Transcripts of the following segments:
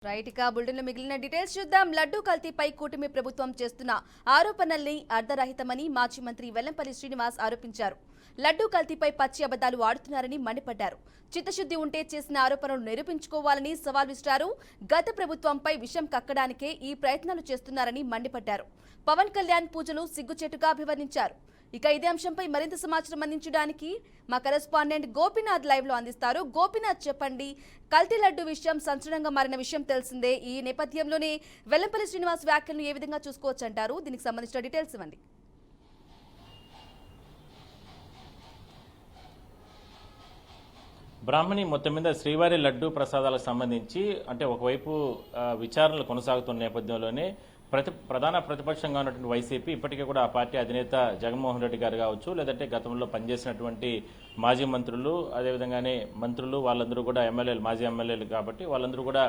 Right ఇక బులెటిన్లో మిగిలిన డీటెయిల్స్ చూద్దాం. లడ్డూ కల్తీపై కూటమి ప్రభుత్వం చేస్తున్న ఆరోపణల్ని అర్ధరహితమని మాజీ మంత్రి వెల్లంపల్లి శ్రీనివాస్ ఆరోపించారు. లడ్డూ కల్తీపై పచ్చి అబద్దాలు ఆడుతున్నారని మండిపడ్డారు. చిత్తశుద్ధి ఉంటే చేసిన ఆరోపణలు నిరూపించుకోవాలని సవాల్ విసిరారు. గత ప్రభుత్వంపై విషం కక్కడానికే ఈ ప్రయత్నాలు చేస్తున్నారని మండిపడ్డారు. పవన్ కళ్యాణ్ పూజలు సిగ్గుచేటుగా అభివర్ణించారు. ఇక ఇదే అంశంపై మరింత సమాచారం అందించడానికి మా కరెస్పాండెంట్ గోపీనాథ్ లైవ్ లో అందిస్తారు. గోపీనాథ్, చెప్పండి. కల్తీ లడ్డు విషయం సంచలనంగా మారిన విషయం తెలిసిందే. ఈ నేపథ్యంలోనే వెల్లంపల్లి శ్రీనివాస్ వ్యాఖ్యలను ఏ విధంగా చూసుకోవచ్చు అంటారు? దీనికి సంబంధించిన డీటెయిల్స్ ఇవ్వండి. బ్రాహ్మణి మొత్తం మీద శ్రీవారి లడ్డు ప్రసాదాలకు సంబంధించి అంటే ఒకవైపు విచారణలు కొనసాగుతున్న నేపథ్యంలోనే ప్రధాన ప్రతిపక్షంగా ఉన్నటువంటి వైసీపీ ఇప్పటికీ కూడా ఆ పార్టీ అధినేత జగన్మోహన్ రెడ్డి గారు కావచ్చు, లేదంటే గతంలో పనిచేసినటువంటి మాజీ మంత్రులు, అదేవిధంగానే మంత్రులు వాళ్ళందరూ కూడా ఎమ్మెల్యేలు, మాజీ ఎమ్మెల్యేలు కాబట్టి వాళ్ళందరూ కూడా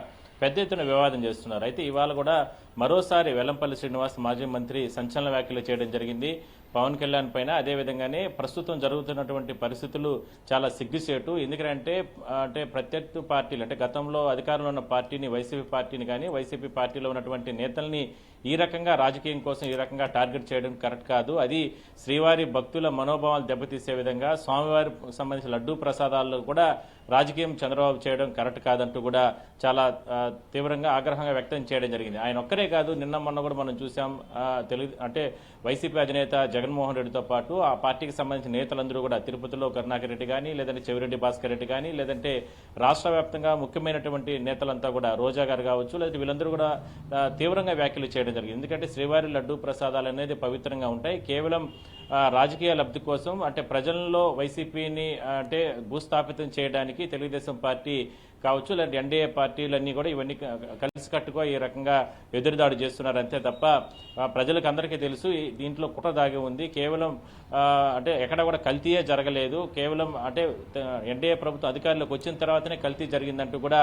పెద్ద ఎత్తున వివాదం చేస్తున్నారు. అయితే ఇవాళ కూడా మరోసారి వెల్లంపల్లి శ్రీనివాస్ మాజీ మంత్రి సంచలన వ్యాఖ్యలు చేయడం జరిగింది పవన్ కళ్యాణ్ పైన. అదేవిధంగానే ప్రస్తుతం జరుగుతున్నటువంటి పరిస్థితులు చాలా సిగ్గుచేటు. ఎందుకంటే ప్రత్యర్థి పార్టీలు అంటే గతంలో అధికారంలో ఉన్న పార్టీని, వైసీపీ పార్టీని కానీ వైసీపీ పార్టీలో ఉన్నటువంటి నేతల్ని ఈ రకంగా రాజకీయం కోసం ఈ రకంగా టార్గెట్ చేయడం కరెక్ట్ కాదు. అది శ్రీవారి భక్తుల మనోభావాలు దెబ్బతీసే విధంగా స్వామివారి సంబంధించిన లడ్డూ ప్రసాదాల్లో కూడా రాజకీయం చంద్రబాబు చేయడం కరెక్ట్ కాదంటూ కూడా చాలా తీవ్రంగా ఆగ్రహంగా వ్యక్తం చేయడం జరిగింది. ఆయన ఒక్కరే కాదు, నిన్న మొన్న కూడా మనం చూసాం. వైసీపీ అధినేత జగన్మోహన్ రెడ్డితో పాటు ఆ పార్టీకి సంబంధించిన నేతలందరూ కూడా తిరుపతిలో కరుణాకర్ రెడ్డి కానీ, లేదంటే చెవిరెడ్డి భాస్కర్ రెడ్డి కానీ, లేదంటే రాష్ట్ర వ్యాప్తంగా ముఖ్యమైనటువంటి నేతలంతా కూడా రోజా గారు కావచ్చు, లేదంటే వీళ్ళందరూ కూడా తీవ్రంగా వ్యాఖ్యలు చేయడం జరిగింది. ఎందుకంటే శ్రీవారి లడ్డూ ప్రసాదాలు అనేది పవిత్రంగా ఉంటాయి. కేవలం రాజకీయ లబ్ధి కోసం అంటే ప్రజల్లో వైసీపీని అంటే భూస్థాపితం చేయడానికి తెలుగుదేశం పార్టీ కావచ్చు, లేదంటే ఎన్డీఏ పార్టీలన్నీ కూడా ఇవన్నీ కలిసికట్టుగా ఈ రకంగా ఎదురుదాడి చేస్తున్నారు. అంతే తప్ప ప్రజలకు అందరికీ తెలుసు దీంట్లో కుట్ర దాగి ఉంది. కేవలం అంటే ఎక్కడ కూడా కల్తీయే జరగలేదు. కేవలం అంటే ఎన్డీఏ ప్రభుత్వం అధికారంలోకి వచ్చిన తర్వాతనే కల్తీ జరిగిందంటూ కూడా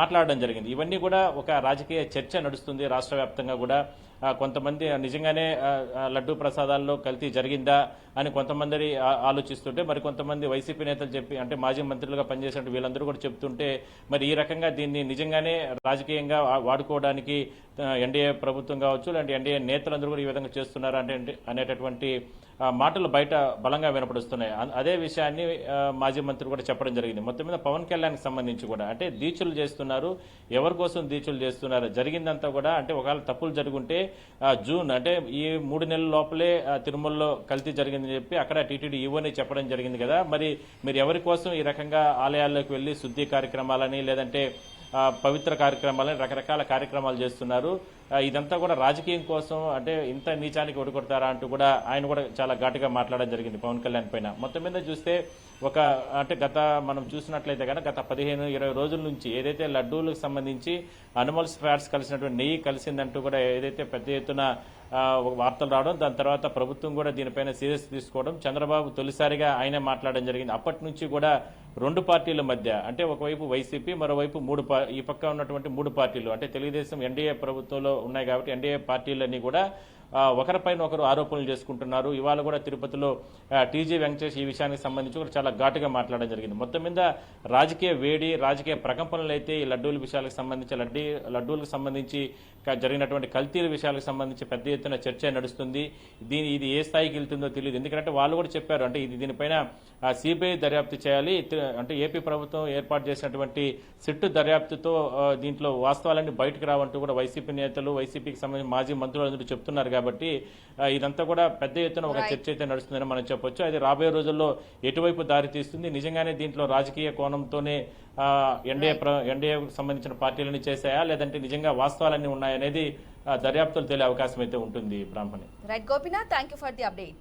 మాట్లాడడం జరిగింది. ఇవన్నీ కూడా ఒక రాజకీయ చర్చ నడుస్తుంది రాష్ట్ర వ్యాప్తంగా కూడా. కొంతమంది నిజంగానే లడ్డూ ప్రసాదాల్లో కల్తీ జరిగిందా అని కొంతమంది ఆలోచిస్తుంటే, మరి కొంతమంది వైసీపీ నేతలు చెప్పి అంటే మాజీ మంత్రులుగా పనిచేసినట్టు వీళ్ళందరూ కూడా చెప్తుంటే, మరి ఈ రకంగా దీన్ని నిజంగానే రాజకీయంగా వాడుకోవడానికి ఎన్డీఏ ప్రభుత్వం కావచ్చు, లేదంటే ఎన్డీఏ నేతలందరూ కూడా ఈ విధంగా చేస్తున్నారు అంటే అనేటటువంటి మాటలు బయట బలంగా వినపడుస్తున్నాయి. అదే విషయాన్ని మాజీ మంత్రి కూడా చెప్పడం జరిగింది. మొత్తం మీద పవన్ కళ్యాణ్కి సంబంధించి కూడా అంటే దీక్షలు చేస్తున్నారు. ఎవరి కోసం దీక్షలు చేస్తున్నారు? జరిగిందంతా కూడా అంటే ఒకవేళ తప్పులు జరుగుంటే జూన్ అంటే ఈ 3 నెలల లోపలే తిరుమలలో కల్తీ జరిగిందని చెప్పి అక్కడ టీటీడీ ఈవోని చెప్పడం జరిగింది కదా. మరి మీరు ఎవరి కోసం ఈ రకంగా ఆలయాల్లోకి వెళ్లి శుద్ధి కార్యక్రమాలని, లేదంటే పవిత్ర కార్యక్రమాలని, రకరకాల కార్యక్రమాలు చేస్తున్నారు? ఇదంతా కూడా రాజకీయం కోసం అంటే ఇంత నీచానికి ఒడికొడతారా అంటూ కూడా ఆయన కూడా చాలా ఘాటుగా మాట్లాడడం జరిగింది పవన్ కళ్యాణ్ పైన. మొత్తం మీద చూస్తే అంటే మనం చూసినట్లయితే కనుక గత 15-20 రోజుల నుంచి ఏదైతే లడ్డూలకు సంబంధించి అనిమల్స్ ఫ్యాట్స్ కలిసినటువంటి నెయ్యి కలిసిందంటూ కూడా ఏదైతే పెద్ద ఎత్తున వార్తలు రావడం, దాని తర్వాత ప్రభుత్వం కూడా దీనిపైన సీరియస్ తీసుకోవడం, చంద్రబాబు తొలిసారిగా ఆయనే మాట్లాడడం జరిగింది. అప్పటి నుంచి కూడా 2 పార్టీల మధ్య అంటే ఒకవైపు వైసీపీ, మరోవైపు ఈ పక్క ఉన్నటువంటి 3 పార్టీలు అంటే తెలుగుదేశం ఎన్డీఏ ప్రభుత్వంలో ఉన్నాయి కాబట్టి ఎన్డీఏ పార్టీలన్నీ కూడా ఒకరిపైన ఒకరు ఆరోపణలు చేసుకుంటున్నారు. ఇవాళ కూడా తిరుపతిలో టీజీ వెంకటేష్ ఈ విషయానికి సంబంధించి కూడా చాలా ఘాటుగా మాట్లాడడం జరిగింది. మొత్తం మీద రాజకీయ వేడి, రాజకీయ ప్రకంపనలు అయితే ఈ లడ్డూల విషయాలకు సంబంధించి లడ్డూలకు సంబంధించి జరిగినటువంటి కల్తీల విషయాలకు సంబంధించి పెద్ద ఎత్తున చర్చ నడుస్తుంది. ఇది ఏ స్థాయికి వెళ్తుందో తెలియదు. ఎందుకంటే వాళ్ళు కూడా చెప్పారు అంటే దీనిపైన సిబిఐ దర్యాప్తు చేయాలి. అంటే ఏపీ ప్రభుత్వం ఏర్పాటు చేసినటువంటి సిట్టు దర్యాప్తుతో దీంట్లో వాస్తవాలన్నీ బయటకు రావంటూ కూడా వైసీపీ నేతలు, వైసీపీకి సంబంధించిన మాజీ మంత్రులు చెప్తున్నారు. కాబట్టి ఇదంతా కూడా పెద్ద ఎత్తున ఒక చర్చ అయితే నడుస్తుందని మనం చెప్పొచ్చు. అది రాబోయే రోజుల్లో ఎటువైపు దారి తీస్తుంది, నిజంగానే దీంట్లో రాజకీయ కోణంతోనే ఎన్డీఏ సంబంధించిన పార్టీలని చేశాయా, లేదంటే నిజంగా వాస్తవాలన్నీ ఉన్నాయనేది దర్యాప్తులు తెలియ అవకాశం అయితే ఉంటుంది. Brahmani. Right Gopinath, thank you for the update.